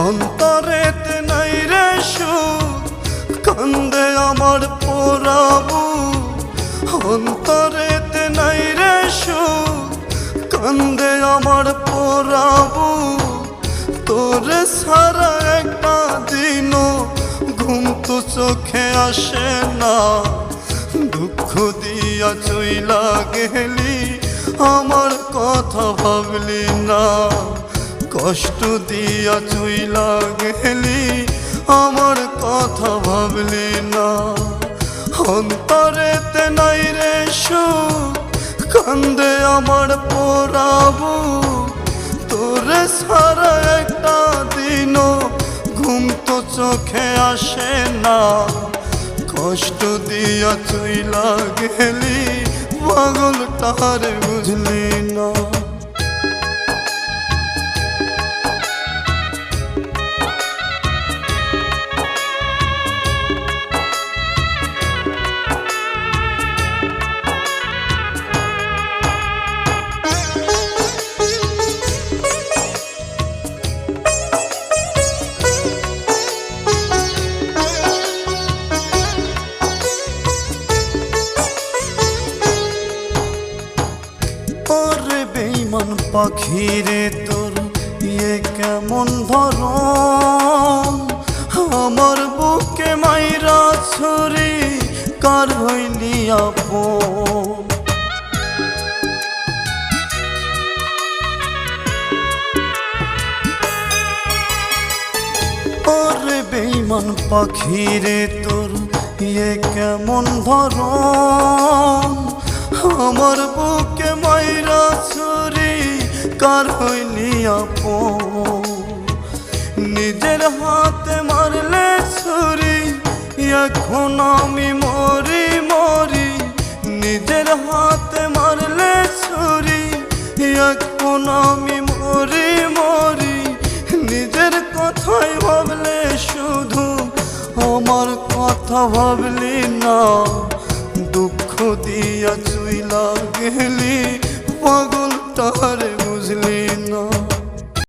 অন্তরেতে নাই রে সুখ, কান্দে আমার পোড়াবু। অন্তরেতে নাই রে সুখ, কান্দে আমার পোড়াবু। তোরে সারা একটা দিনও ঘুম তো চোখে আসে না। দুঃখ দিয়া চইলা গেলি, আমার কথা ভাবলি না। কষ্ট দিয়া চইলা গেলি, আমার কথা ভাবলি না। অন্তরেতে নাই রে সুখ, কান্দে আমার পোড়াবু। তোরে সারা একটা দিনও ঘুম তো চোখে আসে না। কষ্ট দিয়া চইলা গেলি, পাগল তারে বুঝলি না। বেঈমান পাখিরে তোর ইয়ে কেমন ধরম, আমার বুকে মাইরা ছুরি কার হইলি আপন। ওরে বেঈমান পাখিরে তোর ইয়ে কেমন ধরম, আমার বুকে মাইরা ছুরি কার হইলি আপন। নিজের হাতে মারলে ছুরি, এখন আমি মরি মরি। নিজের হাতে মারলে ছুরি, এখন আমি মরি মরি। নিজের কথাই ভাবলে শুধু, আমার কথা ভাবলি না। দুঃখ দিয়া চইলা গেলি, পাগল তারে বুঝলি না।